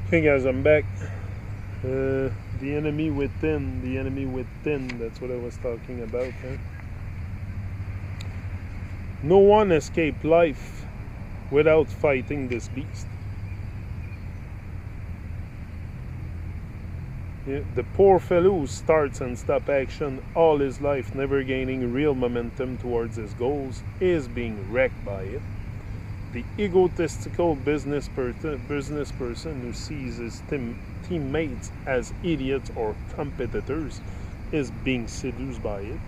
Hey guys, I'm back. The enemy within, that's what I was talking about. Huh? No one escaped life without fighting this beast. Yeah, the poor fellow who starts and stops action all his life, never gaining real momentum towards his goals, is being wrecked by it. The egotistical business person who sees his teammates as idiots or competitors is being seduced by it.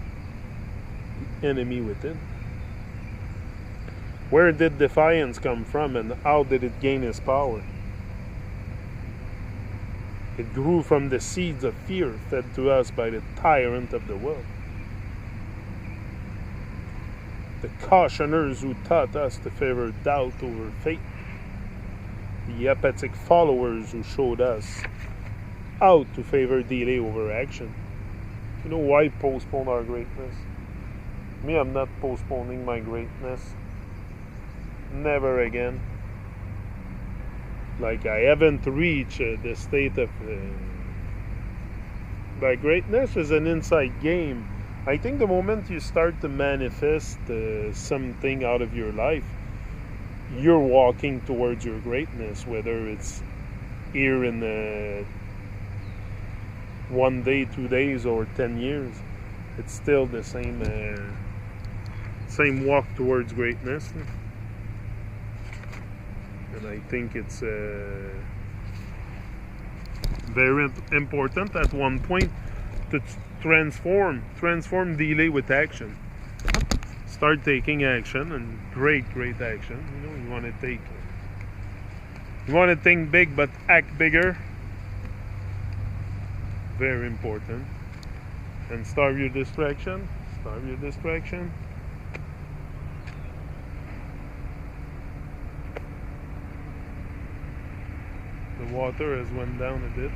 The enemy within. Where did defiance come from and how did it gain its power? It grew from the seeds of fear fed to us by the tyrant of the world. The cautioners who taught us to favor doubt over faith. The apathetic followers who showed us how to favor delay over action. You know why postpone our greatness? Me, I'm not postponing my greatness. Never again. Like I haven't reached the state of my greatness is an inside game. I think the moment you start to manifest something out of your life, you're walking towards your greatness, whether it's here in 1 day, 2 days, or 10 years. It's still the same walk towards greatness. And I think it's very important at one point to transform delay with action. Start taking action, and great action. You know, you want to think big but act bigger. Very important. And starve your distraction. The water has went down a bit.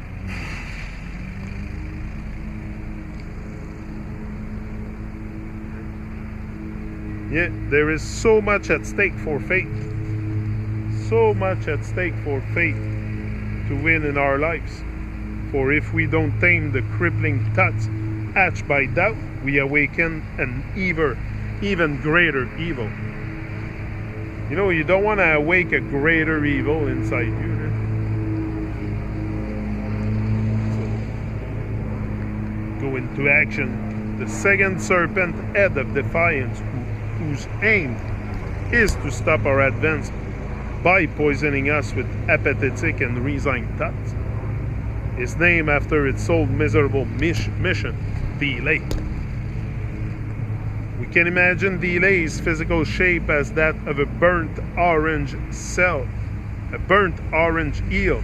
Yeah, there is so much at stake for faith. So much at stake for faith to win in our lives. For if we don't tame the crippling thoughts hatched by doubt, we awaken an even greater evil. You know, you don't want to awake a greater evil inside you. Go into action. The second serpent head of defiance, whose aim is to stop our advance by poisoning us with apathetic and resigned thoughts, is named after its sole miserable mission: delay. We can imagine delay's physical shape as that of a burnt orange cell, a burnt orange eel,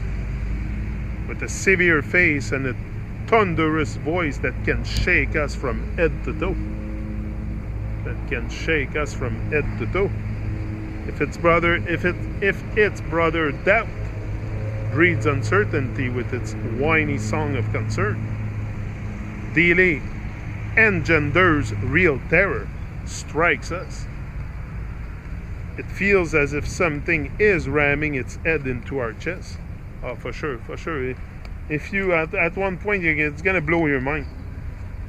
with a severe face and a thunderous voice that can shake us from head to toe. If its brother doubt breeds uncertainty with its whiny song of concern, delay engenders real terror, strikes us. It feels as if something is ramming its head into our chest. Oh, for sure. If you at one point, it's gonna blow your mind.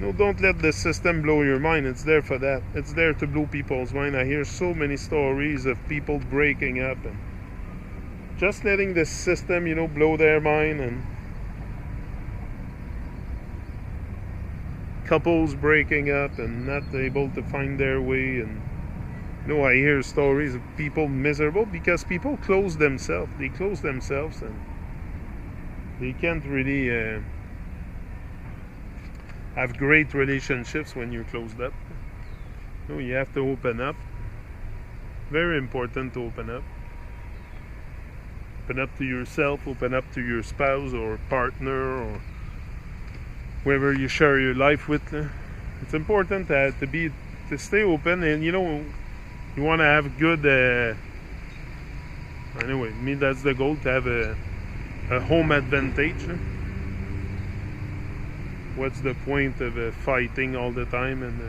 No, don't let the system blow your mind. It's there for that. It's there to blow people's mind. I hear so many stories of people breaking up and just letting the system, blow their mind, and couples breaking up and not able to find their way. And I hear stories of people miserable because people close themselves. They close themselves and they can't really have great relationships when you're closed up. You have to open up. Very important to open up. Open up to yourself, open up to your spouse or partner or whoever you share your life with. It's important to stay open, and you want to have good anyway, me, that's the goal, to have a home advantage. What's the point of fighting all the time and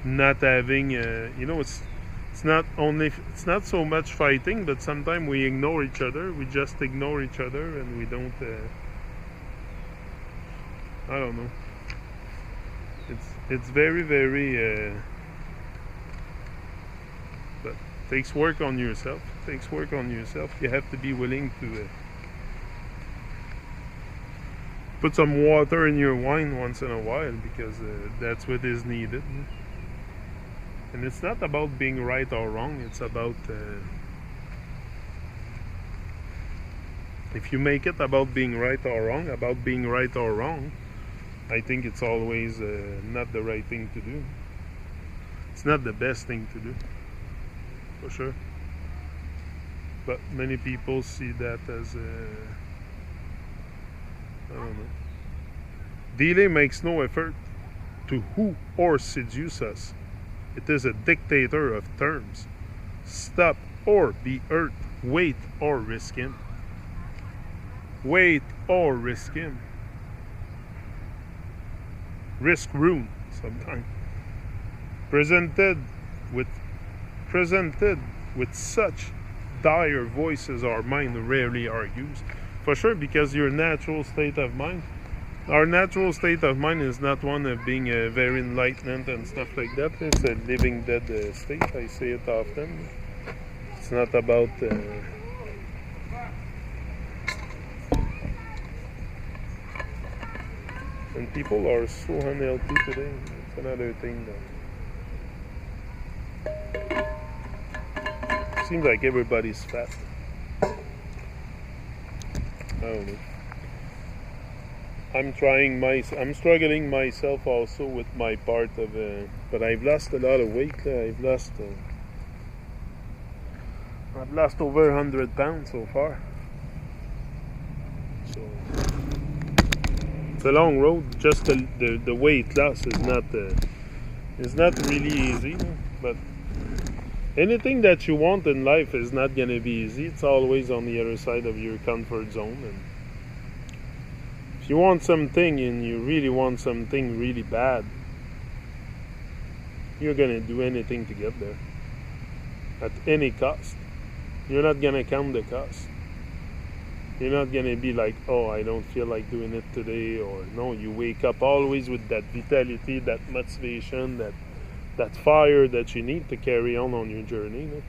not having it's it's not so much fighting, but sometimes we ignore each other. We just ignore each other, and we don't. I don't know. It's very but takes work on yourself. Takes work on yourself. You have to be willing to put some water in your wine once in a while, because that's what is needed. And it's not about being right or wrong. It's about if you make it about being right or wrong, I think it's always not the right thing to do. It's not the best thing to do, for sure. But many people see that as I don't know. Delay makes no effort to woo or seduce us. It is a dictator of terms. Stop or be hurt. Wait or risk him. Wait or risk him. Risk ruin sometimes. Presented with such dire voices, our mind rarely argues. For sure, because your natural state of mind, our natural state of mind is not one of being very enlightened and stuff like that. It's a living dead state. I say it often. It's not about and people are so unhealthy today. It's another thing that seems like everybody's fat. I don't know. I'm struggling myself also with my part of but I've lost a lot of weight. I've lost over 100 pounds so far. So it's a long road. Just the weight loss is not really easy, but anything that you want in life is not gonna be easy. It's always on the other side of your comfort zone. And if you want something and you really want something really bad, you're gonna do anything to get there at any cost. You're not gonna count the cost. You're not gonna be like, oh, I don't feel like doing it today, or no. You wake up always with that vitality, that motivation, that fire that you need to carry on your journey. No?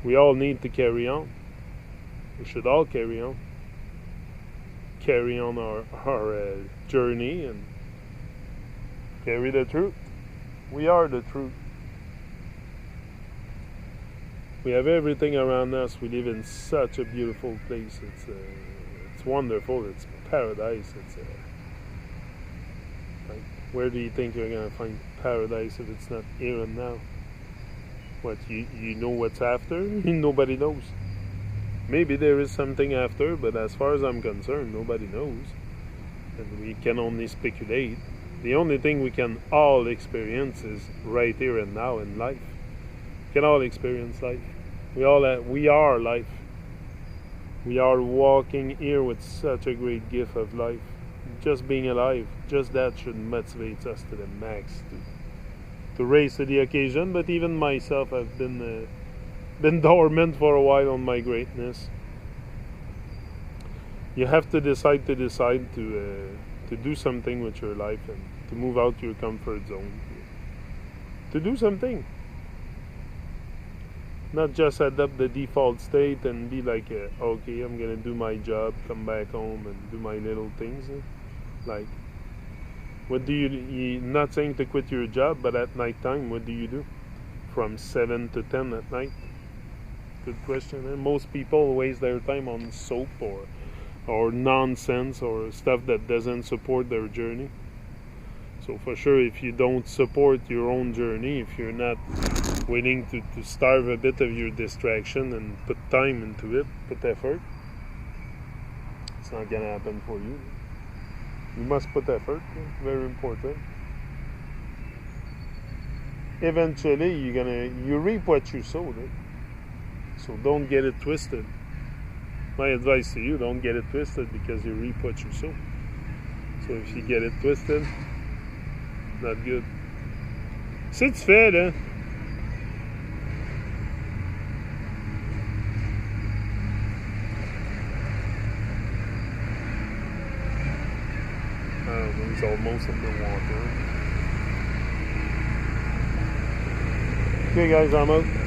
We all need to carry on. We should all carry on our journey and carry the truth. We are the truth. We have everything around us. We live in such a beautiful place. It's wonderful. It's paradise. It's like, where do you think you're gonna find paradise if it's not here and now? What, you know what's after? Nobody knows. Maybe there is something after, but as far as I'm concerned, nobody knows. And we can only speculate. The only thing we can all experience is right here and now in life. We can all experience life. We are life. We are walking here with such a great gift of life. Just being alive, just that should motivate us to the max to raise to the occasion. But even myself, I've been dormant for a while on my greatness. You have to decide to do something with your life and to move out your comfort zone. To do something. Not just adopt the default state and be like, okay, I'm gonna do my job, come back home and do my little things. Like, what do you're not saying to quit your job, but at night time, what do you do? From 7 to 10 at night? Good question. And most people waste their time on soap or nonsense or stuff that doesn't support their journey. So for sure, if you don't support your own journey, if you're not willing to starve a bit of your distraction and put time into it, put effort, it's not gonna happen for you. You must put effort. Very important. Eventually, you reap what you sow. Right? So don't get it twisted. My advice to you: don't get it twisted, because you reap what you sow. So if you get it twisted, not good. Si tu fais, là, There's almost underwater. Okay guys, I'm out.